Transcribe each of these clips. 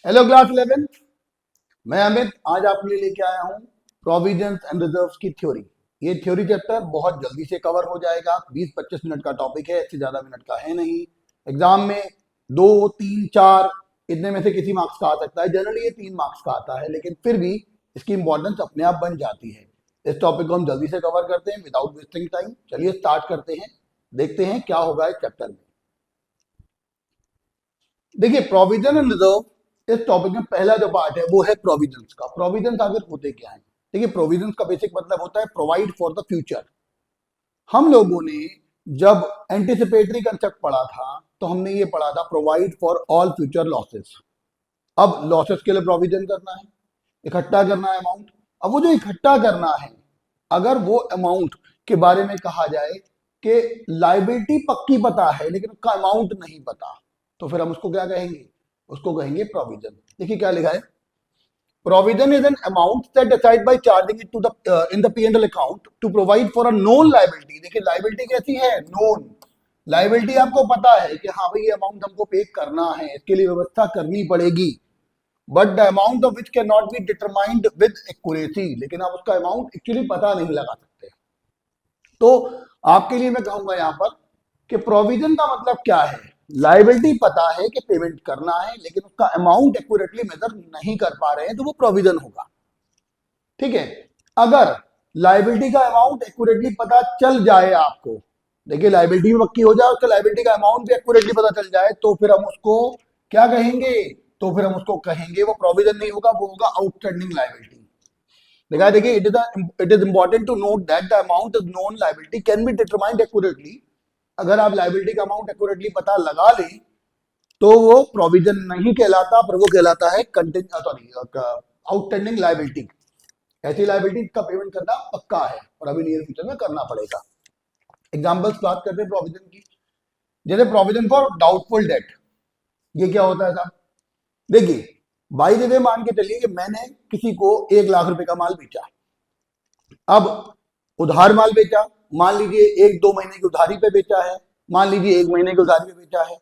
Hello class 11। मैं अमित आज आपके लिए लेके आया हूँ प्रोविजंस एंड रिजर्व्स की थ्योरी। ये थ्योरी चैप्टर बहुत जल्दी से कवर हो जाएगा। 20-25 मिनट का टॉपिक है, इससे ज्यादा मिनट का है नहीं। एग्जाम में 2, 3, 4 इतने में से किसी मार्क्स का आ सकता है। जनरली ये 3 मार्क्स का आता है, लेकिन फिर भी इसकी इंपॉर्टेंस अपने आप बन जाती है। इस टॉपिक को हम जल्दी से कवर करते हैं विदाउट वेस्टिंग टाइम। चलिए स्टार्ट करते हैं, देखते हैं क्या होगा इस चैप्टर में। देखिए, प्रोविजन एंड रिजर्व इस टॉपिक में पहला जो पार्ट है वो है प्रोविजंस का। प्रोविजंस आखिर होते क्या है? देखिए, प्रोविजंस का बेसिक मतलब होता है प्रोवाइड फॉर द फ्यूचर। हम लोगों ने जब एंटिसिपेटरी कंसेप्ट पढ़ा था तो हमने ये पढ़ा था provide for all future losses. अब लॉसेस के लिए प्रोविजन करना है, इकट्ठा करना है अमाउंट। अब वो जो इकट्ठा करना है, अगर वो अमाउंट के बारे में कहा जाए कि लाइबिलिटी पक्की पता है लेकिन उसका अमाउंट नहीं पता, तो फिर हम उसको क्या कहेंगे? उसको कहेंगे प्रोविजन। देखिए क्या लिखा है, provision is an amount set aside by charging it to the in the P&L account to provide for a known liability. देखिए लाइबिलिटी कैसी है? Known liability. आपको पता है कि हाँ भाई ये अमाउंट हमको पे करना है, इसके लिए व्यवस्था करनी पड़ेगी, but the amount of which can not be determined with accuracy. लेकिन आप उसका अमाउंट एक्चुअली पता नहीं लगा सकते। तो आपके लिए मैं कहूंगा यहां पर कि प्रोविजन का मतलब क्या है? लाइबिलिटी पता है कि पेमेंट करना है, लेकिन उसका अमाउंट एक्यूरेटली मेजर नहीं कर पा रहे हैं, तो वो प्रोविजन होगा। ठीक है। अगर लाइबिलिटी का अमाउंट एक्यूरेटली पता चल जाए आपको, देखिए लाइबिलिटी भी पक्की हो जाए, उसका लाइबिलिटी का अमाउंट भी एक्यूरेटली पता चल जाए, तो फिर हम उसको क्या कहेंगे? तो फिर हम उसको कहेंगे वो प्रोविजन नहीं होगा, वो होगा आउटस्टैंडिंग लाइबिलिटी। देखा, देखिए it is important to note that the amount is known liability can be determined accurately. अगर आप लाइबिलिटी का अमाउंट एक्यूरेटली पता लगा लें तो वो प्रोविजन नहीं कहलाता, पर वो कहलाता है आउटस्टैंडिंग लाइबिलिटी। ऐसी लाइबिलिटी का पेमेंट करना पक्का है और अभी नियर फ्यूचर में करना पड़ेगा। एग्जांपल्स बात करते हैं प्रोविजन की। जैसे प्रोविजन फॉर डाउटफुल डेट। ये क्या होता है साहब? देखिए, बाई द वे मान के चलिए कि मैंने किसी को 1 लाख रुपए का माल बेचा। अब उधार माल बेचा, मान लीजिए 1-2 महीने की उधारी पे बेचा है, मान लीजिए 1 महीने की उधारी पे बेचा है।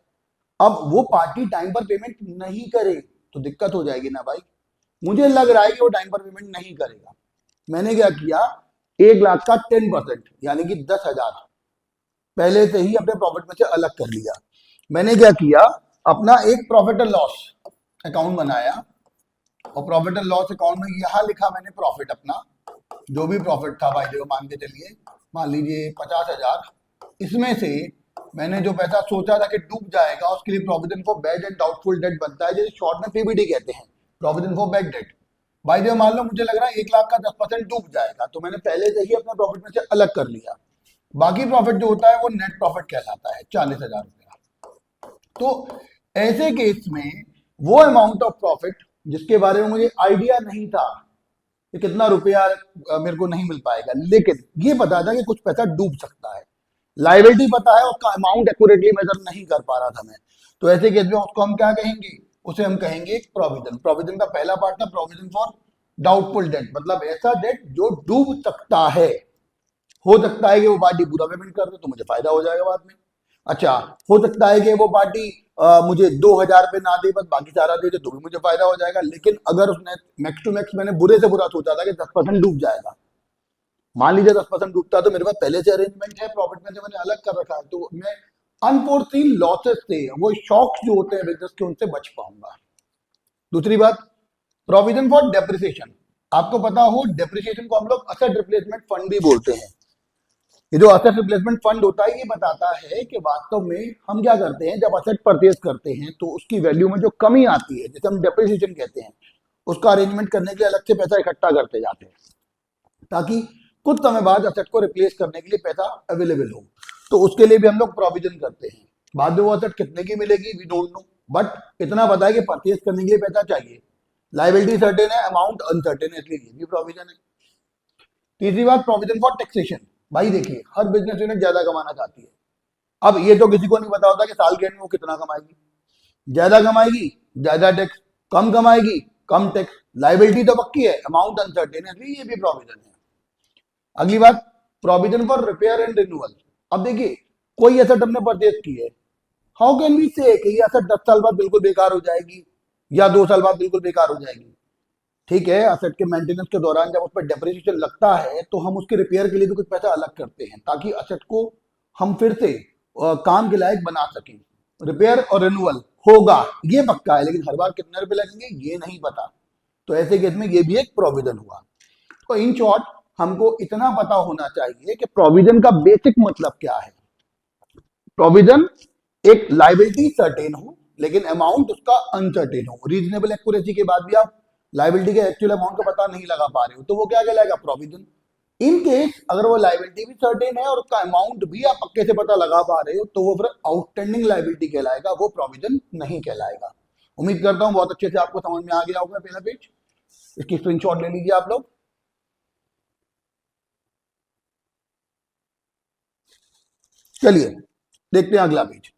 अब वो पार्टी टाइम पर पेमेंट नहीं करे तो दिक्कत हो जाएगी ना भाई। मुझे लग रहा है कि वो टाइम पर पेमेंट नहीं करेगा। मैंने क्या किया, 1 लाख का 10% यानी कि 10,000 पहले से ही अपने प्रॉफिट में से अलग कर लिया। मैंने क्या किया, अपना एक प्रॉफिट एंड लॉस अकाउंट बनाया, और प्रॉफिट एंड लॉस अकाउंट में यहां लिखा मैंने प्रॉफिट अपना, जो भी प्रॉफिट था भाई जो मान के चलिए, मान लीजिए 50,000। इसमें से मैंने जो पैसा सोचा था कि डूब जाएगा, उसके लिए provision for bad and doubtful debt बनता है, जिसे शॉर्ट में पीबीडी कहते हैं, प्रोविजन फॉर बैड डेट। भाई जो मान लो मुझे लग रहा है 1 लाख का 10% डूब जाएगा, तो मैंने पहले से ही अपने प्रॉफिट में से अलग कर लिया। बाकी प्रॉफिट जो होता है वो नेट प्रॉफिट कहलाता है, 40,000 रुपया। तो ऐसे केस में वो अमाउंट ऑफ प्रॉफिट जिसके बारे में मुझे आइडिया नहीं था कि कितना रुपया मेरे को नहीं मिल पाएगा, लेकिन ये पता था कि कुछ पैसा डूब सकता है, लाइबिलिटी पता है, उसका अमाउंट एक्यूरेटली मेजर नहीं कर पा रहा था मैं, तो ऐसे केस में उसको हम क्या कहेंगे? उसे हम कहेंगे प्रोविजन। प्रोविजन का पहला पार्ट था प्रोविजन फॉर डाउटफुल डेट, मतलब ऐसा डेट जो डूब सकता है। हो सकता है कि वो पार्टी पूरा पेमेंट कर दे तो मुझे फायदा हो जाएगा बाद में। अच्छा, हो सकता है कि वो पार्टी मुझे 2,000 रुपये ना दे, बस बाकी सारा दे दे, तो भी मुझे फायदा हो जाएगा। लेकिन अगर उसने मैक्स टू मैक्स, मैंने बुरे से बुरा सोचा था कि 10% डूब जाएगा, मान लीजिए 10% डूबता, तो मेरे पास पहले से अरेंजमेंट है, प्रॉफिट में से मैंने अलग कर रखा है, तो मैं अनफोर्सीन लॉसेस से, वो शॉक जो होते हैं बिजनेस के, उनसे बच पाऊंगा। दूसरी बात, प्रोविजन फॉर डेप्रिसिएशन। आपको पता हो डेप्रिसिएशन को हम लोग असेट रिप्लेसमेंट फंड भी बोलते हैं। ये जो असेट रिप्लेसमेंट फंड होता है, ये बताता है कि वास्तव में हम क्या करते हैं, जब असेट परचेज करते हैं तो उसकी वैल्यू में जो कमी आती है, जिसे हम डेप्रिसिएशन कहते हैं, उसका अरेंजमेंट करने के लिए अलग से पैसा इकट्ठा करते जाते हैं, ताकि कुछ समय बाद असेट को रिप्लेस करने के लिए पैसा अवेलेबल हो। तो उसके लिए भी हम लोग प्रोविजन करते हैं। बाद में वो असेट कितने की मिलेगी वी डोंट नो, बट इतना पता है कि परचेज करने के लिए पैसा चाहिए। लाइबिलिटी सर्टेन है, अमाउंट अनसर्टेन है, इसलिए ये भी प्रोविजन है। तीसरी बात, प्रोविजन फॉर टैक्सेशन। भाई देखिए, हर बिजनेस यूनिट ज्यादा कमाना चाहती है। अब ये तो किसी को नहीं पता होता कि साल के एंड में वो कितना कमाएगी। ज्यादा कमाएगी ज्यादा टैक्स, कम कमाएगी कम टैक्स। लाइबिलिटी तो पक्की है, अमाउंट अनसर्टेन है, इसलिए ये भी प्रोविजन है। अगली बात, provision for repair and renewal. अब देखिए, कोई एसेट हमने परचेज की है, हाउ कैन वी से कि ये एसेट 10 साल बाद बिल्कुल बेकार हो जाएगी? या 2 साल बाद बिल्कुल बेकार हो जाएगी। ठीक है, असेट के मेंटेनेंस के दौरान जब उस पर डेप्रिसिएशन लगता है तो हम उसके रिपेयर के लिए भी कुछ पैसा अलग करते हैं ताकि असेट को हम फिर से काम के लायक बना सकें। रिपेयर और रिन्यूअल होगा ये पक्का है, लेकिन हर बार कितने रुपए लगेंगे ये नहीं पता। तो ऐसे केस में ये भी एक प्रोविजन हुआ। तो इन शॉर्ट हमको इतना पता होना चाहिए कि प्रोविजन का बेसिक मतलब क्या है। प्रोविजन एक लाइबिलिटी सर्टेन हो लेकिन अमाउंट उसका अनसर्टेन हो। रीजनेबल एक्यूरेसी के बाद भी आप लाइबिलिटी के एक्चुअल अमाउंट का पता नहीं लगा पा रहे हो तो वो क्या कहलाएगा, प्रोविजन। इन केस अगर वो लाइबिलिटी भी सर्टेन है और उसका अमाउंट भी आप पक्के से पता लगा पा रहे हो तो वो फिर आउटस्टैंडिंग लाइबिलिटी कहलाएगा, वो प्रोविजन नहीं कहलाएगा। उम्मीद करता हूं बहुत अच्छे से आपको समझ में आ गया होगा पहला पेज। इसकी स्क्रीनशॉट ले लीजिए आप लोग। चलिए देखते हैं अगला पेज।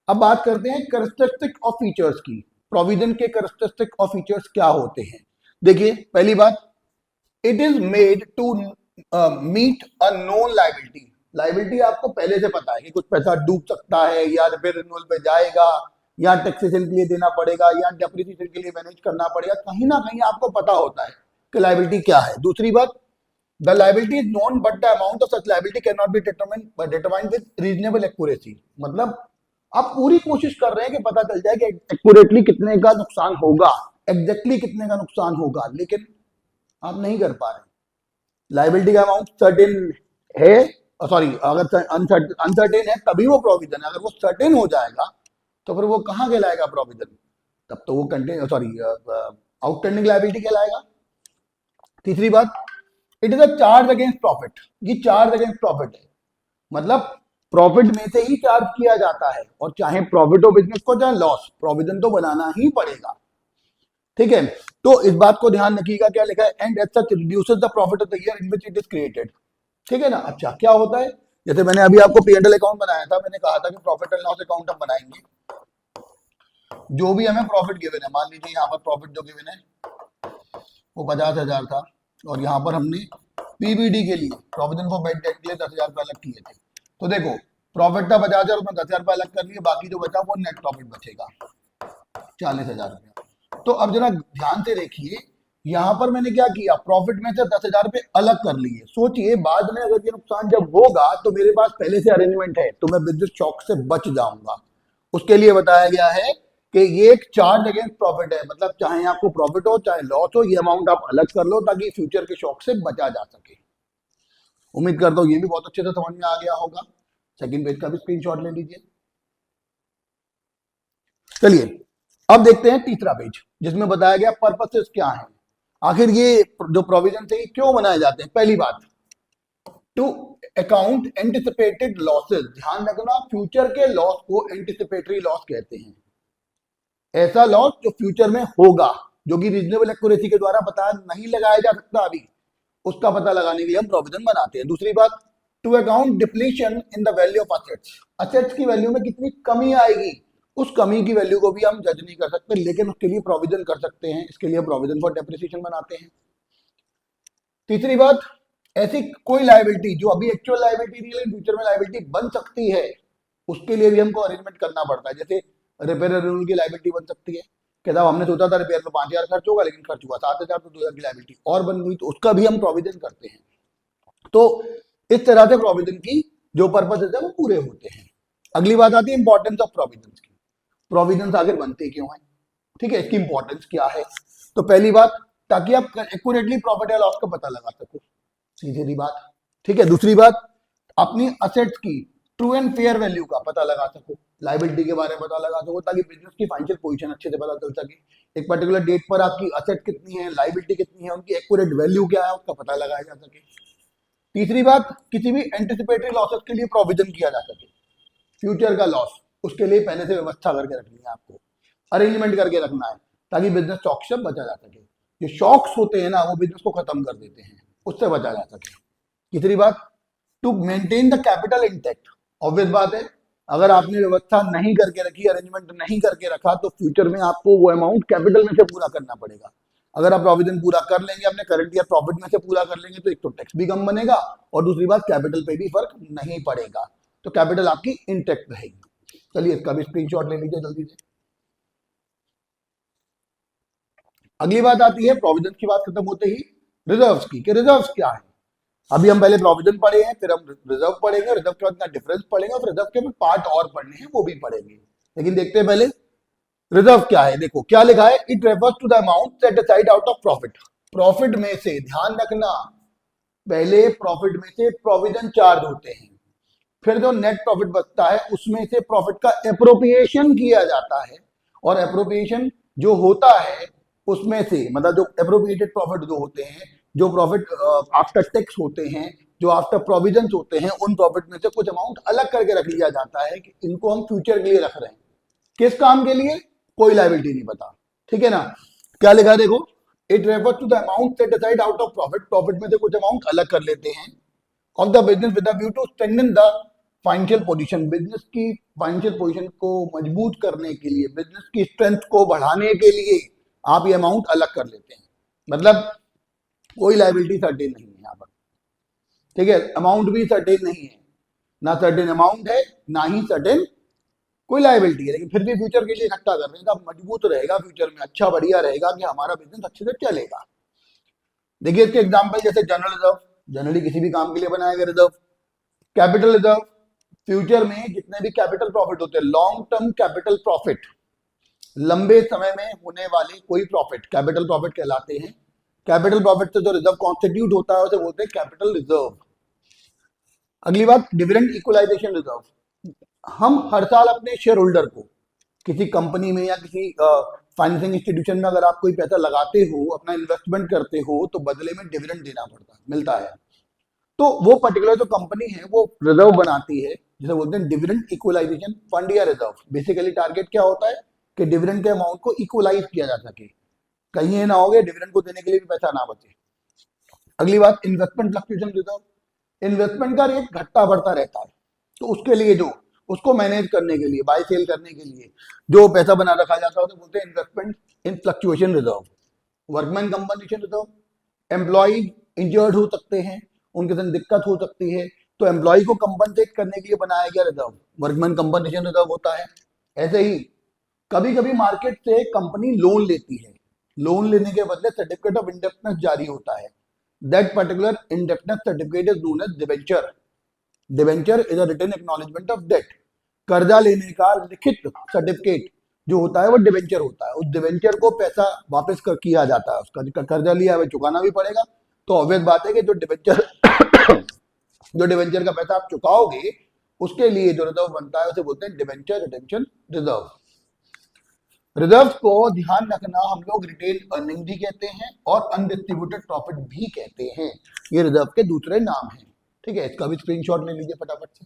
अब बात करते हैं कैरेक्टरिस्टिक ऑफ फीचर्स की। प्रोविजन के कैरेक्टरिस्टिक ऑफ फीचर्स क्या होते हैं। देखिए पहली बात, it is made to meet a known liability. Liability आपको पहले से पता है कि कुछ पैसा डूब सकता है या रिपेयर रिन्यूअल पे जाएगा या टैक्सेशन के लिए देना पड़ेगा या डेप्रिसिएशन के लिए मैनेज करना पड़ेगा, कहीं ना कहीं आपको पता होता है कि लाइबिलिटी क्या है। दूसरी बात, the liability is known but the amount of such liability can not be determined with reasonable accuracy. मतलब आप पूरी कोशिश कर रहे हैं कि पता चल जाए कि एक्यूरेटली कितने का नुकसान होगा, एग्जैक्टली कितने का नुकसान होगा, लेकिन आप नहीं कर पा रहे। लाइबिलिटी का अमाउंट सर्टेन है, सॉरी अगर अनसर्टेन है तभी वो प्रोविजन है। अगर वो सर्टेन हो जाएगा तो फिर वो कहाँ कहलाएगा प्रोविजन, तब तो वो कंटेन सॉरी आउटस्टैंडिंग लाइबिलिटी कहलाएगा। तीसरी बात, it is a charge against profit. ये चार्ज अगेंस्ट प्रॉफिट है, मतलब प्रॉफिट में से ही चार्ज किया जाता है और चाहे प्रॉफिट हो बिजनेस को चाहे लॉस, प्रोविजन तो बनाना ही पड़ेगा। ठीक है, तो इस बात को ध्यान रखिएगा क्या लिखा है, and as such reduces the profit of the year in which it is created. ठीक है ना। अच्छा क्या होता है, जैसे मैंने अभी आपको P&L अकाउंट बनाया था, मैंने कहा था कि प्रॉफिट एंड लॉस अकाउंट हम बनाएंगे, जो भी हमें प्रॉफिट गिवन है, मान लीजिए यहाँ पर प्रॉफिट जो गिवन है वो 50,000 था और यहाँ पर हमने PBD के लिए प्रोविजन फॉर बैड डेट के लिए 10,000 रुपए अलग किए थे। तो देखो प्रॉफिट था 50,000, उसमें 10,000 रुपए अलग कर लिए, बाकी जो बचा वो नेट प्रॉफिट बचेगा 40,000 रुपया। तो अब जरा ध्यान से देखिए, यहाँ पर मैंने क्या किया, प्रॉफिट में से 10,000 रुपए अलग कर लिए। सोचिए बाद में अगर ये नुकसान जब होगा तो मेरे पास पहले से अरेंजमेंट है तो मैं बिजनेस शॉक से बच जाऊंगा। उसके लिए बताया गया है कि ये एक चार्ज अगेंस्ट प्रॉफिट है, मतलब चाहे आपको प्रॉफिट हो चाहे लॉस हो, ये अमाउंट आप अलग कर लो ताकि फ्यूचर के शॉक से बचा जा सके। उम्मीद करता हूँ ये भी बहुत अच्छे से समझ में आ गया होगा। सेकंड पेज का भी स्क्रीनशॉट ले लीजिए। चलिए अब देखते हैं तीसरा पेज जिसमें बताया गया पर्पसेस क्या है, आखिर ये जो प्रोविजन थे क्यों बनाए जाते हैं। पहली बात, टू अकाउंट एंटिसिपेटेड लॉसेस। ध्यान रखना, फ्यूचर के लॉस को एंटिसिपेटरी लॉस कहते हैं। ऐसा लॉस जो फ्यूचर में होगा, जो कि रीजनेबल एक्यूरेसी के द्वारा पता नहीं लगाया जा सकता अभी, उसका पता लगाने के लिए हम प्रोविजन बनाते हैं। दूसरी बात, to account depletion in the value of assets. Assets की वैल्यू में कितनी कमी आएगी, उस कमी की वैल्यू को भी हम जज नहीं कर सकते, लेकिन उसके लिए प्रोविजन कर सकते हैं। इसके लिए प्रोविजन फॉर डेप्रिसिएशन बनाते हैं। तीसरी बात, ऐसी कोई लायबिलिटी जो अभी एक्चुअल लायबिलिटी नहीं है फ्यूचर में लायबिलिटी बन सकती है, उसके लिए भी हमको अरेंजमेंट करना पड़ता है। जैसे रिपेयर रिन्यूअल की लायबिलिटी बन सकती है कि साहब हमने सोचा था रिपेयर में 5,000 खर्च होगा लेकिन खर्च हुआ 7,000, तो 2,000 की लायबिलिटी और बन गई, तो उसका भी हम प्रोविजन करते हैं। तो इस तरह से प्रोविजन की जो पर्पस है वो पूरे होते हैं। अगली बात आती है इंपॉर्टेंस ऑफ प्रोविजन की। प्रोविजन आखिर बनते क्यों हैं, ठीक है, इसकी इंपॉर्टेंस क्या है। तो पहली बात, ताकि आप एक्यूरेटली प्रॉफिट या लॉस का पता लगा सको, सीधी सी बात। ठीक है, दूसरी बात, अपनी असेट्स की ट्रू एंड फेयर वैल्यू का पता लगा सको, लायबिलिटी के बारे में पता लगा सको, ताकि बिजनेस की फाइनेंशियल पोजीशन अच्छे से पता चल सके। एक पर्टिकुलर डेट पर आपकी असेट कितनी है, लायबिलिटी कितनी है, उनकी एक्यूरेट वैल्यू क्या है, उसका पता लगाया जा सके। तीसरी बात, किसी भी एंटिसिपेटरी लॉसेस के लिए प्रोविजन किया जा सके। फ्यूचर का लॉस, उसके लिए पहले से व्यवस्था करके रखनी है आपको, अरेंजमेंट करके रखना है ताकि बिजनेस शॉक से बचा जा सके। जो शॉक्स होते हैं ना वो बिजनेस को खत्म कर देते हैं, उससे बचा जा सके। तीसरी बात, to maintain the capital intact. Obvious बात है, अगर आपने व्यवस्था नहीं करके रखी, अरेंजमेंट नहीं करके रखा, तो फ्यूचर में आपको वो अमाउंट कैपिटल में से पूरा करना पड़ेगा। अगर आप प्रोविजन पूरा कर लेंगे अपने करंट ईयर प्रॉफिट में से पूरा कर लेंगे तो एक तो टैक्स भी कम बनेगा और दूसरी बात कैपिटल पे भी फर्क नहीं पड़ेगा, तो कैपिटल आपकी इंटैक्ट रहेगी। चलिए इसका भी स्क्रीनशॉट ले लीजिए जल्दी से। अगली बात आती है प्रोविजन की बात खत्म होते ही रिजर्व्स की, कि रिजर्व्स क्या है। अभी हम पहले प्रोविजन पढ़े हैं, फिर हम रिजर्व पढ़ेंगे, रिजर्व के बाद डिफरेंस पढ़ेंगे, फिर रिजर्व के पार्ट और पढ़ने हैं वो भी पढ़ेंगे। लेकिन देखते हैं पहले रिजर्व क्या है। देखो क्या लिखा है, it refers to the amount set aside out of profit. Profit में से, ध्यान रखना, पहले प्रॉफिट में से प्रोविजन चार्ज होते हैं, फिर जो नेट प्रॉफिट बचता है उसमें से प्रॉफिट का एप्रोप्रिएशन किया जाता है। और एप्रोप्रिएशन जो होता है उसमें से, मतलब जो एप्रोप्रिएटेड प्रॉफिट जो होते हैं, जो प्रॉफिट आफ्टर टैक्स होते हैं, जो आफ्टर प्रोविजन होते हैं, उन प्रॉफिट में से कुछ अमाउंट अलग करके रख लिया जाता है कि इनको हम फ्यूचर के लिए रख रहे हैं। किस काम के लिए, कोई लायबिलिटी नहीं पता, ठीक है ना। क्या लिखा है देखो, it refers to the amount set aside out of profit. Profit में से कुछ अमाउंट अलग कर लेते हैं of the business with the view to strengthen the financial position. Business की फाइनेंशियल पोजीशन को मजबूत करने के लिए, बिजनेस की स्ट्रेंथ को बढ़ाने के लिए आप ये अमाउंट अलग कर लेते हैं। मतलब कोई लायबिलिटी सर्टेन नहीं है यहाँ पर, ठीक है। अमाउंट भी सर्टेन नहीं है, ना सर्टेन अमाउंट है, ना ही सर्टेन कोई लायबिलिटी है, लेकिन फिर भी फ्यूचर के लिए इकट्ठा कर रहे हैं, तो मजबूत रहेगा फ्यूचर में, अच्छा बढ़िया रहेगा कि हमारा बिजनेस अच्छे से चलेगा। देखिए इसके एग्जांपल, जैसे जनरल रिजर्व, जनरली किसी भी काम के लिए बनाया गया रिजर्व। कैपिटल रिजर्व, फ्यूचर में जितने भी कैपिटल प्रॉफिट होते हैं, लॉन्ग टर्म कैपिटल प्रॉफिट, लंबे समय में होने वाले कोई प्रॉफिट कैपिटल प्रॉफिट कहलाते हैं। कैपिटल प्रॉफिट से जो रिजर्व कॉन्स्टिट्यूट होता है उसे बोलते हैं कैपिटल रिजर्व। अगली बात, डिविडेंड इक्वलाइजेशन रिजर्व। हम हर साल अपने शेयर होल्डर को, किसी कंपनी में या किसी फाइनेंसिंग इंस्टीट्यूशन में अगर आप कोई पैसा लगाते हो, अपना इन्वेस्टमेंट करते हो, तो बदले में डिविडेंड देना पड़ता मिलता है। तो वो पर्टिकुलर जो कंपनी है वो रिजर्व बनाती है, जिसे बोलते हैं डिविडेंड इक्वलाइजेशन फंड या रिजर्व। बेसिकली टारगेट क्या होता है कि डिविडेंड के अमाउंट को इक्वलाइज किया जा सके, कहीं ये ना हो गया डिविडेंड को देने के लिए भी पैसा ना बचे। अगली बात, इन्वेस्टमेंट फ्लक्चुएशन रिजर्व। इन्वेस्टमेंट का रेट घटता बढ़ता रहता है, तो उसके लिए जो उसको मैनेज करने के लिए, बाय सेल करने के लिए जो पैसा बना रखा जाता है उसे बोलते हैं investment in fluctuation reserve. Workman compensation reserve, employ injured हो सकते हैं, उनके साथ दिक्कत हो सकती है, तो एम्प्लॉय को कंपनसेट करने के लिए बनाया गया रिजर्व वर्कमैन कंपनसेशन रिजर्व होता है। ऐसे ही कभी कभी मार्केट से कंपनी लोन लेती है, लोन लेने के बदले सर्टिफिकेट ऑफ इंडेप्टनेस जारी होता है। That particular indebtedness certificate is known as debenture. Debenture is a written acknowledgement of debt. कर्जा लेने का लिखित सर्टिफिकेट जो होता है वो डिबेंचर होता है। उस डिबेंचर को पैसा वापस किया जाता है, उसका कर्जा लिया है चुकाना भी पड़ेगा। तो ऑब्वियस बात है कि जो डिबेंचर जो डिबेंचर का पैसा आप चुकाओगे उसके लिए जो रिजर्व बनता है उसे बोलते हैं डिबेंचर रिटेंशन रिजर्व। रिजर्व को ध्यान रखना, हम लोग रिटेन अर्निंग भी कहते हैं और अनडिस्ट्रीब्यूटेड प्रॉफिट भी कहते हैं। ये रिजर्व के दूसरे नाम हैं, ठीक है। इसका भी स्क्रीनशॉट ले लीजिए फटाफट से।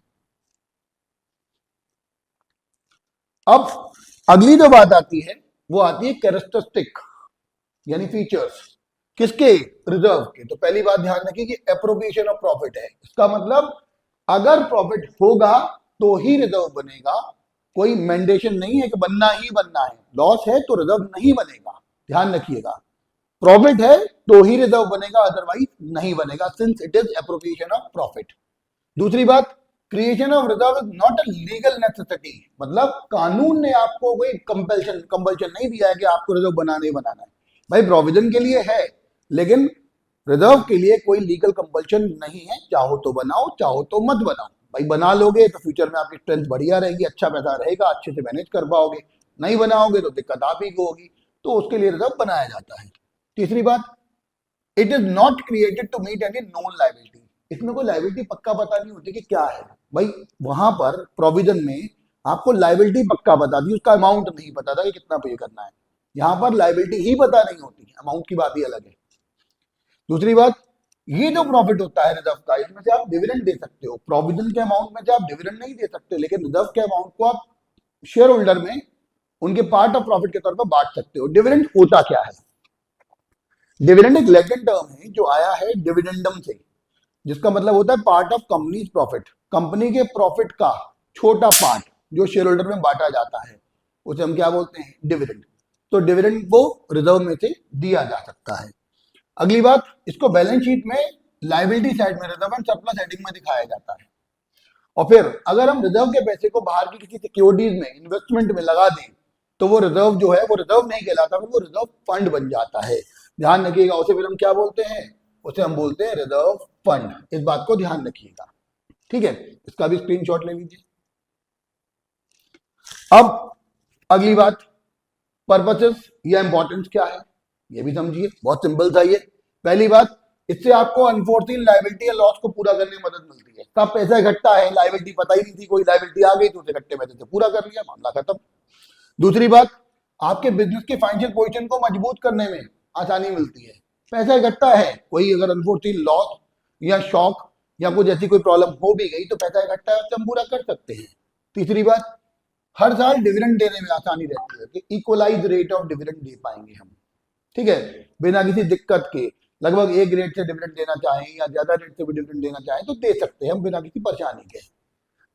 अब अगली जो बात आती है वो आती है कैरेक्टरिस्टिक, यानी फीचर्स किसके, रिजर्व के। तो पहली बात ध्यान रखिए कि एप्रोप्रिएशन ऑफ प्रॉफिट है। इसका मतलब अगर प्रॉफिट होगा तो ही रिजर्व बनेगा, कोई मैंडेशन नहीं है कि बनना ही बनना है। लॉस है तो रिजर्व नहीं बनेगा, ध्यान रखिएगा। प्रॉफिट है तो ही रिजर्व बनेगा, अदरवाइज नहीं बनेगा, since it is appropriation of profit. दूसरी बात, creation of reserve is not a legal necessity. मतलब कानून ने आपको कोई कंपल्शन नहीं दिया है कि आपको रिजर्व बनाना ही बनाना है। भाई प्रोविजन के लिए है, लेकिन रिजर्व के लिए कोई लीगल कंपल्शन नहीं है। चाहो तो बनाओ, चाहो तो मत बनाओ। भाई बना लोगे तो फ्यूचर में आपकी स्ट्रेंथ बढ़िया रहेगी, अच्छा पैसा रहेगा, अच्छे से मैनेज कर पाओगे। नहीं बनाओगे तो दिक्कत आप ही को होगी, तो उसके लिए रिजर्व बनाया जाता है। तीसरी बात, it is not created to meet any known liability. इसमें कोई लायबिलिटी पक्का पता नहीं होती कि क्या है। भाई वहां पर प्रोविजन में आपको लायबिलिटी पक्का बता दी, उसका अमाउंट नहीं पता था कि कितना पे करना है। यहां पर लायबिलिटी ही पता नहीं होती, अमाउंट की बात ही अलग है। दूसरी बात, ये जो प्रॉफिट होता है रिजर्व का, इसमें से आप डिविडेंड दे सकते हो। प्रोविजन के अमाउंट में से आप डिविडेंड नहीं दे सकते, लेकिन रिजर्व के अमाउंट को आप शेयर होल्डर में उनके पार्ट ऑफ प्रॉफिट के तौर पर बांट सकते हो। डिविडेंड होता क्या है? डिविडेंड एक लैटिन टर्म है जो आया है डिविडेंडम से, जिसका मतलब होता है part of company profit. Company के प्रॉफिट का छोटा पार्ट जो शेयर होल्डर में बांटा जाता है उसे हम क्या बोलते हैं, डिविडेंड। तो डिविडेंड को रिजर्व में से दिया जा सकता है। अगली बात, इसको बैलेंस शीट में लायबिलिटी साइड में, रिजर्व एंड सरप्लस हेडिंग में दिखाया जाता है। और फिर अगर हम रिजर्व के पैसे को बाहर की किसी सिक्योरिटीज में, इन्वेस्टमेंट में लगा दें तो वो रिजर्व जो है वो रिजर्व नहीं कहलाता, वो रिजर्व फंड बन जाता है। ध्यान रखिएगा, उसे फिर हम क्या बोलते हैं, उसे हम बोलते हैं रिजर्व फंड। इस बात को ध्यान रखिएगा, ठीक है। इसका भी स्क्रीनशॉट ले लीजिए। अब अगली बात, पर्पसेस या इंपॉर्टेंस क्या है ये भी समझिए, बहुत सिंपल था ये। पहली बात, इससे आपको अनफोर्सिन लायबिलिटी या लॉस को पूरा करने में मदद मिलती है। तब पैसा इकट्ठा है, लायबिलिटी पता ही नहीं थी, कोई लायबिलिटी आ गई तो उसे इकट्ठे पैसे से पूरा कर लिया, मामला खत्म। दूसरी बात, आपके बिजनेस के फाइनेंशियल पोजीशन को मजबूत करने में आसानी मिलती है। पैसा इकट्ठा है, कोई अगर अनफोर्सिन लॉस या शॉक या कुछ ऐसी कोई प्रॉब्लम हो भी गई तो पैसा इकट्ठा है, हम पूरा कर सकते हैं। तीसरी बात, हर साल डिविडेंड देने में आसानी रहती है कि इक्वलाइज रेट ऑफ डिविडेंड दे पाएंगे हम, ठीक है, बिना किसी दिक्कत के। लगभग एक रेट से डिविडेंड देना चाहें या ज्यादा रेट से भी डिविडेंड देना चाहें तो दे सकते हैं हम बिना किसी परेशानी के।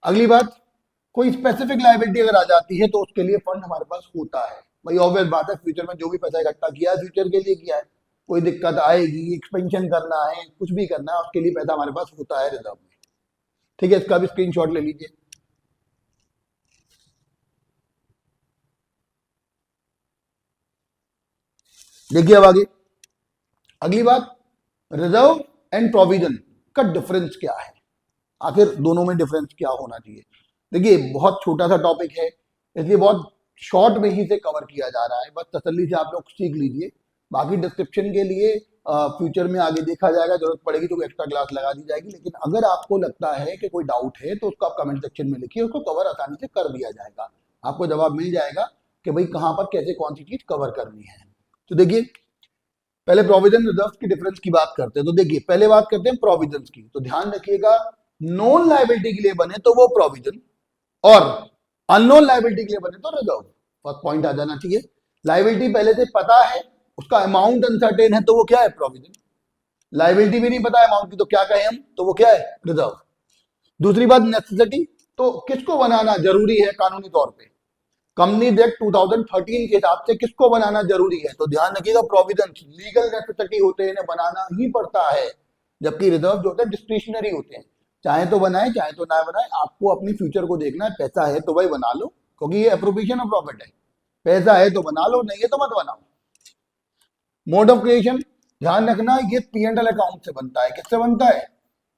अगली बात, कोई स्पेसिफिक लायबिलिटी अगर आ जाती है तो उसके लिए फंड हमारे पास होता है। भाई ऑब्वियस बात है, फ्यूचर में जो भी पैसा इकट्ठा किया है फ्यूचर के लिए किया है, कोई दिक्कत आएगी, एक्सपेंशन करना है, कुछ भी करना है, उसके लिए पैसा हमारे पास होता है रिजर्व में, ठीक है। इसका भी स्क्रीनशॉट ले लीजिए। देखिए अब आगे अगली बात, रिजर्व एंड प्रोविजन का डिफरेंस क्या है, आखिर दोनों में डिफरेंस क्या होना चाहिए। देखिए बहुत छोटा सा टॉपिक है, इसलिए बहुत शॉर्ट में ही से कवर किया जा रहा है, बस तसल्ली से आप लोग सीख लीजिए। बाकी डिस्क्रिप्शन के लिए फ्यूचर में आगे देखा जाएगा, जरूरत पड़ेगी तो एक्स्ट्रा क्लास लगा दी जाएगी। लेकिन अगर आपको लगता है कि कोई डाउट है तो उसको आप कमेंट सेक्शन में लिखिए, उसको कवर आसानी से कर दिया जाएगा, आपको जवाब मिल जाएगा कि भाई कहाँ पर कैसे कौन सी चीज कवर करनी है। तो देखिए पहले प्रोविजन रिजर्व की डिफरेंस की बात करते हैं। तो देखिए पहले बात करते हैं प्रोविजन की। तो ध्यान रखिएगा, नॉन लायबिलिटी के लिए बने तो वो प्रोविजन और अननोन लायबिलिटी के लिए बने तो रिजर्व। फर्स्ट पॉइंट आ जाना चाहिए। लायबिलिटी पहले से पता है, उसका अमाउंट अनसर्टेन है तो वो क्या है, प्रोविजन। लायबिलिटी भी नहीं पता है अमाउंट की तो क्या कहें हम, तो वो क्या है, रिजर्व। दूसरी बात नेसेसिटी, तो किसको बनाना जरूरी है कानूनी तौर पे, कंपनीज एक्ट 2013 के हिसाब से किसको बनाना जरूरी है। तो ध्यान रखिएगा, प्रोविजन लीगल नेसेसिटी होते हैं, इन्हें बनाना ही पड़ता है, जबकि रिजर्व जो होते हैं डिस्क्रिशनरी होते हैं, चाहे तो बनाए चाहे तो ना बनाए, आपको अपनी फ्यूचर को देखना है। पैसा है तो भाई बना लो, क्योंकि ये अप्रोप्रिएशन ऑफ प्रॉफिट है। पैसा है तो बना लो, नहीं है तो मत बनाओ। मोड ऑफ क्रिएशन, ध्यान रखना ये पी एंड एल अकाउंट से बनता है। किससे बनता है,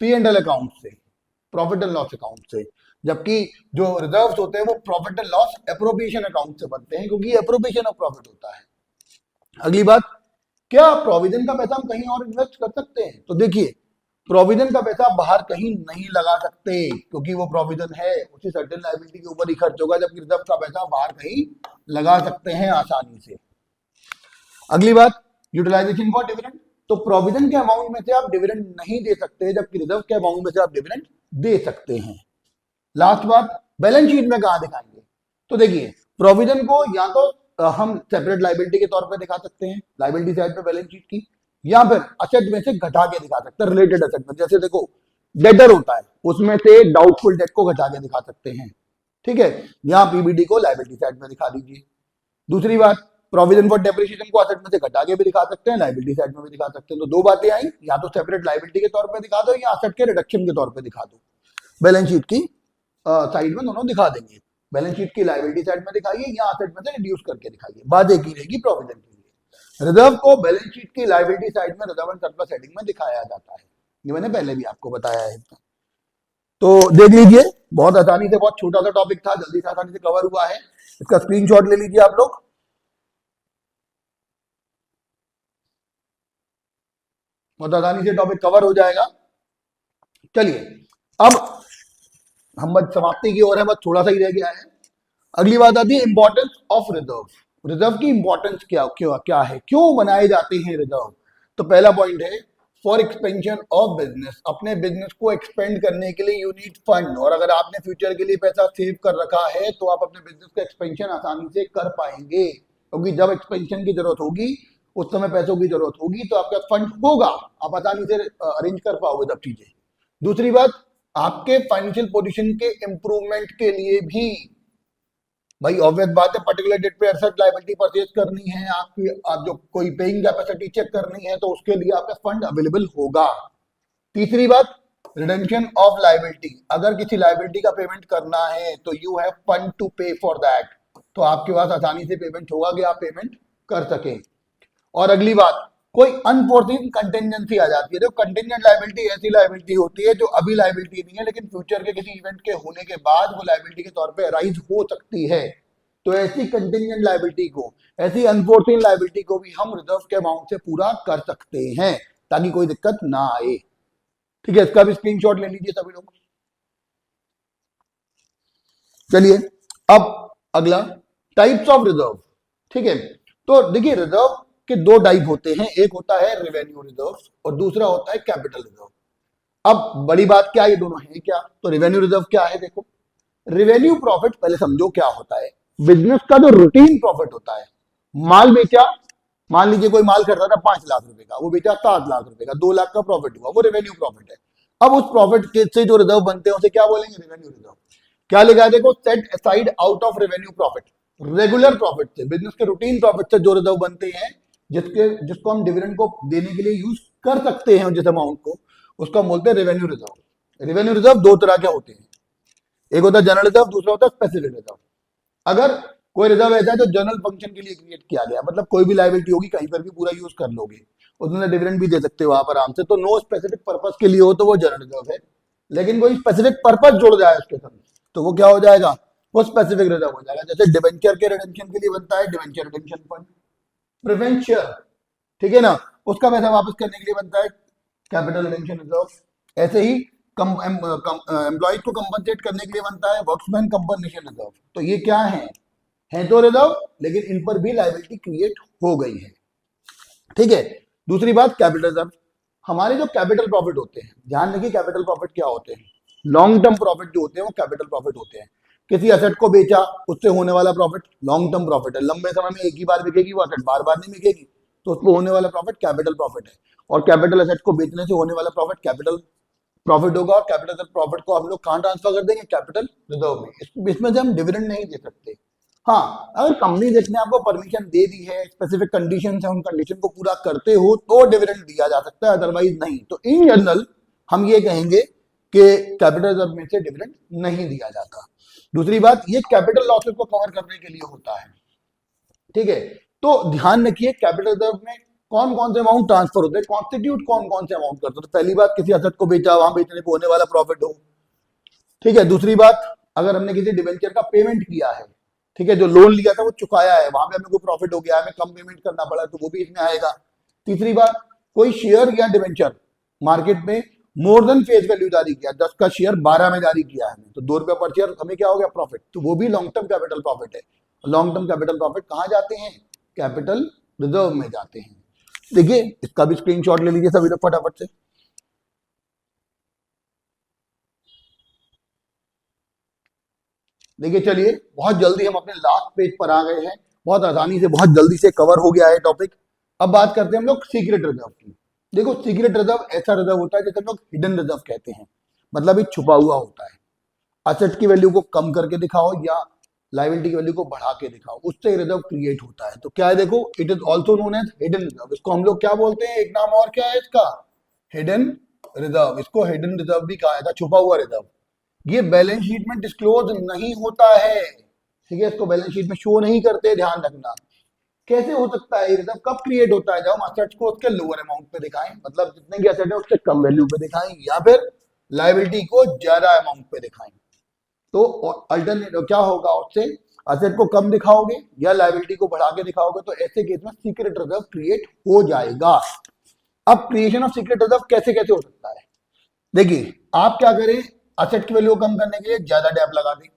पी एंड एल अकाउंट से, प्रॉफिट एंड लॉस अकाउंट से। जबकि जो रिजर्व्स होते हैं वो profit and loss appropriation account से बनते हैं, क्योंकि एप्रोप्रिएशन ऑफ प्रॉफिट होता है। अगली बात, क्या प्रोविजन का पैसा हम कहीं और इन्वेस्ट कर सकते हैं। तो देखिए प्रोविजन का पैसा बाहर कहीं नहीं लगा सकते, क्योंकि वो प्रोविजन है, उसी सर्टेन लायबिलिटी के ऊपर ही खर्च होगा, जबकि रिजर्व का पैसा बाहर कहीं लगा सकते हैं आसानी से। अगली बात, यूटिलाइजेशन फॉर डिविडेंड, तो प्रोविजन के अमाउंट में से आप डिविडेंड नहीं दे सकते, जबकि रिजर्व के अमाउंट में से आप डिविडेंड दे सकते हैं। लास्ट बात, बैलेंस शीट में कहां दिखाएंगे। तो देखिए प्रोविजन को या तो हम सेपरेट लायबिलिटी के तौर पे दिखा सकते हैं, लायबिलिटी साइड पे बैलेंस शीट की, या फिर असेट में से घटा के दिखा सकते हैं, रिलेटेड असेट में। जैसे देखो डेटर होता है, उसमें से डाउटफुल डेट को घटा के दिखा सकते हैं, ठीक है। यहाँ पीबीडी को लायबिलिटी साइड में दिखा दीजिए। दूसरी बात, प्रोविजन फॉर डेप्रिसिएशन को असेट में से घटा के भी दिखा सकते हैं, लायबिलिटी साइड में भी दिखा सकते हैं। तो दो बातें आई, या तो सेपरेट लायबिलिटी के तौर पे दिखा दो या असेट के रिडक्शन के तौर पे दिखा दो। बैलेंस शीट की साइड में दोनों दिखा देंगे, बैलेंस शीट की लायबिलिटी साइड में दिखाइए या असेट में से रिड्यूस करके दिखाइए, बात एक ही रहेगी प्रोविजन के लिए। रिजर्व को बैलेंस शीट की लायबिलिटी साइड में रिजर्व एंड सरप्लस हेडिंग में दिखाया जाता है, ये मैंने पहले भी आपको बताया है। तो देख लीजिए, बहुत आसानी से, बहुत छोटा सा टॉपिक था, जल्दी से आसानी से कवर हुआ है। इसका स्क्रीनशॉट ले लीजिए आप लोग, बहुत आसानी से टॉपिक कवर हो जाएगा। चलिए अब हम बस समाप्ति की ओर है, बस थोड़ा सा ही रह गया है। अगली बात आती है इंपॉर्टेंस ऑफ रिजर्व। रिजर्व की इंपॉर्टेंस क्या है, क्यों बनाए जाते हैं रिजर्व। तो पहला पॉइंट है फॉर एक्सपेंशन ऑफ बिजनेस, अपने बिजनेस को एक्सपेंड करने के लिए यू नीड फंड। और अगर आपने फ्यूचर के लिए पैसा सेव कर रखा है तो आप अपने बिजनेस का एक्सपेंशन आसानी से कर पाएंगे, क्योंकि जब एक्सपेंशन की जरूरत होगी उस समय पैसों की जरूरत होगी, तो आपका फंड होगा, आप आसानी से अरेंज कर पाओगे सब चीजें। दूसरी बात, आपके फाइनेंशियल पोजीशन के इंप्रूवमेंट के लिए भी, भाई ऑब्वियस बात है, पर्टिकुलर डेट पे एसेट लायबिलिटी परचेज करनी है आपकी, आप जो कोई पेइंग कैपेसिटी चेक करनी है तो उसके लिए आपका फंड अवेलेबल होगा। तीसरी बात, रिडेम्पशन ऑफ लायबिलिटी, अगर किसी लायबिलिटी का पेमेंट करना है तो यू हैव फंड टू पे फॉर दैट, तो आपके पास आसानी से पेमेंट होगा कि आप पेमेंट कर सकें। और अगली बात, कोई अनफोर्सिन कंटिजेंसी आ जाती है। देखो कंटिजेंट लायबिलिटी ऐसी लायबिलिटी होती है जो अभी लायबिलिटी नहीं है, लेकिन फ्यूचर के किसी इवेंट के होने के बाद वो लायबिलिटी के तौर पे अराइज हो सकती है। तो ऐसी कंटिजेंट लायबिलिटी को, ऐसी अनफोर्सिन लायबिलिटी को भी हम रिजर्व के अमाउंट से पूरा कर सकते हैं ताकि कोई दिक्कत ना आए। ठीक है, इसका भी स्क्रीनशॉट ले लीजिए सभी लोग। चलिए अब अगला, टाइप्स ऑफ रिजर्व। ठीक है, तो देखिए रिजर्व के दो टाइप होते हैं, एक होता है रेवेन्यू रिजर्व और दूसरा होता है कैपिटल रिजर्व। अब बड़ी बात क्या है, ये दोनों है क्या? तो रेवेन्यू रिजर्व क्या है? देखो, रेवेन्यू प्रॉफिट पहले समझो क्या होता है। बिजनेस का जो रूटीन प्रॉफिट होता है, माल बेचा, मान लीजिए कोई माल खरीदा था 5 लाख रुपए का, वो बेचा 7 लाख रुपए का, 2 लाख का प्रॉफिट हुआ, वो रेवेन्यू प्रॉफिट है। अब उस प्रॉफिट से जो रिजर्व बनते हैं उसे क्या बोलेंगे? Revenue reserve. क्या लिखा है देखो, set aside out of revenue profit, regular profit से, बिजनेस के रूटीन प्रॉफिट से जो रिजर्व बनते हैं, जिसको हम डिविडेंड को देने के लिए यूज कर सकते हैं जिस अमाउंट को, उसको हम बोलते हैं रेवेन्यू रिजर्व। रेवेन्यू रिजर्व दो तरह के होते हैं, एक होता है जनरल रिजर्व, दूसरा होता है स्पेसिफिक रिजर्व। अगर कोई रिजर्व ऐसा है जो जनरल फंक्शन के लिए क्रिएट किया गया, मतलब कोई भी लायबिलिटी होगी कहीं पर भी पूरा यूज कर लोगे, उसमें डिविडेंड भी दे सकते हो आप आराम से, तो नो स्पेसिफिक पर्पस के लिए हो तो वो जनरल रिजर्व है। लेकिन कोई स्पेसिफिक पर्पस जुड़ जाए उसके साथ तो वो क्या हो जाएगा? वो स्पेसिफिक रिजर्व हो जाएगा। जैसे डिवेंचर के रिडेम्पशन के लिए बनता है डिवेंचर रिडेम्पशन फंड, प्रिवेंचर, ठीक है ना, उसका पैसा वापस करने के लिए बनता है कैपिटल रिडेम्पशन रिजर्व। ऐसे ही एम्प्लॉयज को कंपनसेट करने के लिए बनता है वर्क्समैन कंपनसेशन रिजर्व। तो ये क्या है तो रिजर्व, लेकिन इन पर भी लायबिलिटी क्रिएट हो गई है। ठीक है, दूसरी बात कैपिटल रिजर्व। हमारे जो कैपिटल प्रॉफिट होते हैं, ध्यान रखिए कैपिटल प्रॉफिट क्या होते हैं, लॉन्ग टर्म प्रॉफिट जो होते हैं वो कैपिटल प्रॉफिट होते हैं। किसी एसेट को बेचा, उससे होने वाला प्रॉफिट लॉन्ग टर्म प्रॉफिट है, लंबे समय में एक ही बार बिकेगी वो एसेट, बार बार नहीं बिकेगी, तो उसको होने वाला प्रॉफिट कैपिटल प्रॉफिट है। और कैपिटल एसेट को बेचने से होने वाला प्रॉफिट कैपिटल प्रॉफिट होगा। और कैपिटल प्रॉफिट को हम लोग कहां ट्रांसफर कर देंगे? कैपिटल रिजर्व में। इसमें से हम डिविडेंड नहीं दे सकते। हाँ, अगर कंपनी जिसने आपको परमिशन दे दी है, स्पेसिफिक कंडीशन है, उन कंडीशन को पूरा करते हो तो डिविडेंड दिया जा सकता है, अदरवाइज नहीं। तो इन जनरल हम ये कहेंगे कि कैपिटल रिजर्व में से डिविडेंड नहीं दिया जाता। दूसरी बात, ये कैपिटल लॉसेस को कवर करने के लिए होता है। ठीक है, तो ध्यान रखिए कैपिटल रिजर्व में कौन कौन से अमाउंट ट्रांसफर होते हैं, कॉन्स्टिट्यूट कौन कौन से अमाउंट करते हैं। तो पहली बात, किसी एसेट को बेचा, वहां बेचने को होने वाला प्रॉफिट हो। ठीक है, दूसरी बात, अगर हमने किसी डिवेंचर का पेमेंट किया है, ठीक है, जो लोन लिया था वो चुकाया है, वहां पे हमें कोई प्रॉफिट हो गया, हमें कम पेमेंट करना पड़ा तो वो भी इसमें आएगा। तीसरी बात, कोई शेयर या डिवेंचर मार्केट में मोर देन फेस वैल्यू जारी किया, 10 का शेयर 12 में जारी किया है, तो 2 रुपए पर शेयर, हमें क्या हो गया? प्रॉफिट। तो वो भी लॉन्ग टर्म कैपिटल प्रॉफिट है। लॉन्ग टर्म कैपिटल प्रॉफिट कहां जाते हैं? कैपिटल रिजर्व में जाते हैं। देखिए इसका भी स्क्रीनशॉट ले लीजिए सभी लोग फटाफट से। देखिए चलिए, बहुत जल्दी हम अपने लास्ट पेज पर आ गए हैं, बहुत आसानी से बहुत जल्दी से कवर हो गया है टॉपिक। अब बात करते हैं हम लोग सीक्रेट रिजर्व की। देखो सीक्रेट रिजर्व ऐसा रिजर्व होता है जिसे हम लोग हिडन रिजर्व कहते हैं, मतलब ये छुपा हुआ होता है। असेट की वैल्यू को कम करके दिखाओ या लायबिलिटी की वैल्यू को बढ़ा के दिखाओ, उससे रिजर्व क्रिएट होता है। तो क्या है देखो, it is also known as hidden reserve. इसको हम लोग क्या बोलते हैं? एक नाम और क्या है इसका? Hidden reserve. इसको हिडन रिजर्व भी कहा जाता है, छुपा हुआ रिजर्व। ये बैलेंस शीट में डिस्क्लोज नहीं होता है, ठीक है, इसको बैलेंस शीट में शो नहीं करते, ध्यान रखना। कैसे हो सकता है? ये रिजर्व कब क्रिएट होता है? जब हम असेट्स को उसके लोअर अमाउंट पे दिखाएं, मतलब जितने की असेट है उससे कम वैल्यू पे दिखाएं, या फिर लायबिलिटी को ज्यादा अमाउंट पे दिखाएं। तो अल्टरनेटिव क्या होगा? उससे असेट को कम दिखाओगे या लायबिलिटी को बढ़ा के दिखाओगे, तो ऐसे केस में सीक्रेट रिजर्व क्रिएट हो जाएगा। अब क्रिएशन ऑफ सीक्रेट रिजर्व कैसे कैसे हो सकता है? देखिए आप क्या करें, असेट की वैल्यू कम करने के लिए ज्यादा डेप लगा दें,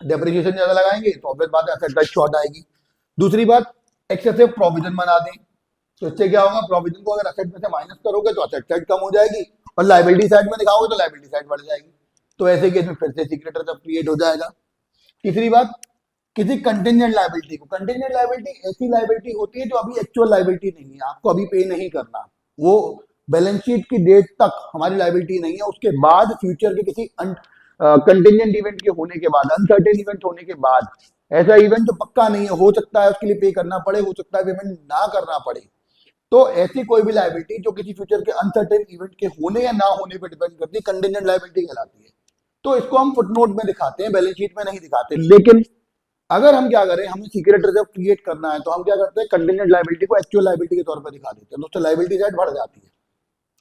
डेप्रिसिएशन ज्यादा लगाएंगे तो ऑब्वियस बात है असेट का शॉर्ट आएगी। दूसरी बात, एक्सेसिव प्रोविजन बना दें, तो इससे क्या होगा? प्रोविजन को अगर असेट में से माइनस करोगे तो असेट साइड कम हो जाएगी, और लायबिलिटी साइड में दिखाओगे तो लायबिलिटी साइड बढ़ जाएगी। तो ऐसे केस में फिर से सीक्रेट रिजर्व क्रिएट हो जाएगा। तीसरी बात, किसी कंटिजेंट लायबिलिटी को, कंटिजेंट लायबिलिटी ऐसी लायबिलिटी होती है जो अभी एक्चुअल लायबिलिटी नहीं है, आपको अभी पे नहीं करना, वो बैलेंस शीट की डेट तक हमारी लायबिलिटी नहीं है, उसके बाद फ्यूचर के किसी कंटिजेंट इवेंट के होने के बाद, अनसर्टेन इवेंट होने के बाद, ऐसा इवेंट जो पक्का नहीं है, हो सकता है उसके लिए पे करना पड़े, हो सकता है पेमेंट ना करना पड़े, तो ऐसी कोई भी लायबिलिटी जो किसी फ्यूचर के अनसर्टेन इवेंट के होने या ना होने पर डिपेंड करती है, कंटिजेंट लायबिलिटी कहलाती है। तो इसको हम फुटनोट में दिखाते हैं, बैलेंस शीट में नहीं दिखाते। लेकिन अगर हम क्या करें, हमें सीक्रेट रिजर्व क्रिएट करना है, तो हम क्या करते हैं, कंटिजेंट लायबिलिटी को एक्चुअल लायबिलिटी के तौर पर दिखा देते हैं, दोस्तों लायबिलिटी साइड बढ़ जाती है।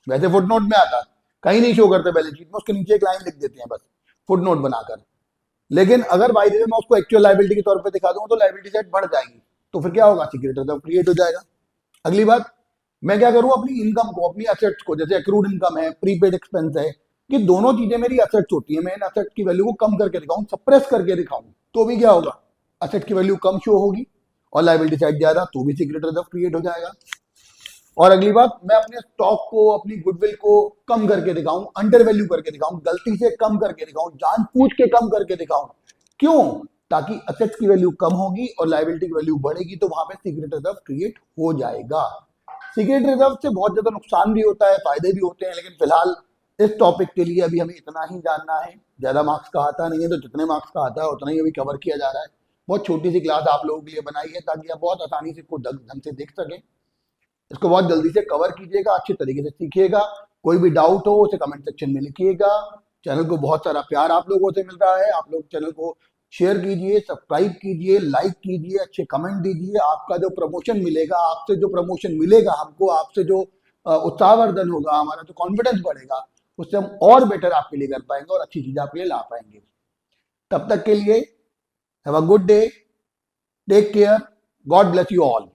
वैसे फुटनोट में आता है, कहीं नहीं शो करते बैलेंस शीट में, उसके नीचे एक लाइन लिख देते हैं बस फुटनोट बनाकर। लेकिन अगर बाई द वे मैं उसको एक्चुअल लायबिलिटी के तौर पर दिखा दूंगा तो लायबिलिटी साइड बढ़ जाएगी, तो फिर क्या होगा, सीक्रेट रिजर्व क्रिएट हो जाएगा। अगली बात, मैं क्या करूं, अपनी इनकम को, अपनी असेट्स को, जैसे एक्रूड इनकम है, प्रीपेड एक्सपेंस है, कि दोनों चीजें मेरी असेट्स होती है, मैं इन असेट्स की वैल्यू को कम करके दिखाऊं, सप्रेस करके दिखाऊं, तो भी क्या होगा, असेट की वैल्यू कम शो होगी, और लायबिलिटी साइड ज्यादा, तो भी सीक्रेट रिजर्व क्रिएट हो जाएगा। और अगली बात, मैं अपने स्टॉक को, अपनी गुडविल को कम करके दिखाऊं, अंडर वैल्यू करके दिखाऊं, गलती से कम करके दिखाऊं, जानबूझ के कम करके दिखाऊं, क्यों, ताकि असेट्स की वैल्यू कम होगी और लायबिलिटी की वैल्यू बढ़ेगी, तो वहां पे सीक्रेट रिजर्व क्रिएट हो जाएगा। सीक्रेट रिजर्व से बहुत ज्यादा नुकसान भी होता है, फायदे भी होते हैं, लेकिन फिलहाल इस टॉपिक के लिए अभी हमें इतना ही जानना है। ज्यादा मार्क्स का आता नहीं है, तो जितने मार्क्स का आता है उतना ही अभी कवर किया जा रहा है। बहुत छोटी सी क्लास आप लोगों के लिए बनाई है, ताकि आप बहुत आसानी से इसको ढंग से देख सकें। इसको बहुत जल्दी से कवर कीजिएगा, अच्छे तरीके से सीखिएगा। कोई भी डाउट हो उसे कमेंट सेक्शन में लिखिएगा। चैनल को बहुत सारा प्यार आप लोगों से मिल रहा है, आप लोग चैनल को शेयर कीजिए, सब्सक्राइब कीजिए, लाइक कीजिए, अच्छे कमेंट दीजिए। आपका जो प्रमोशन मिलेगा, आपसे जो प्रमोशन मिलेगा हमको, आपसे जो उत्साहवर्धन होगा, हमारा जो कॉन्फिडेंस बढ़ेगा, उससे हम और बेटर आपके लिए कर पाएंगे और अच्छी चीज आपके लिए ला पाएंगे। तब तक के लिए have a good day, take care, God bless you all.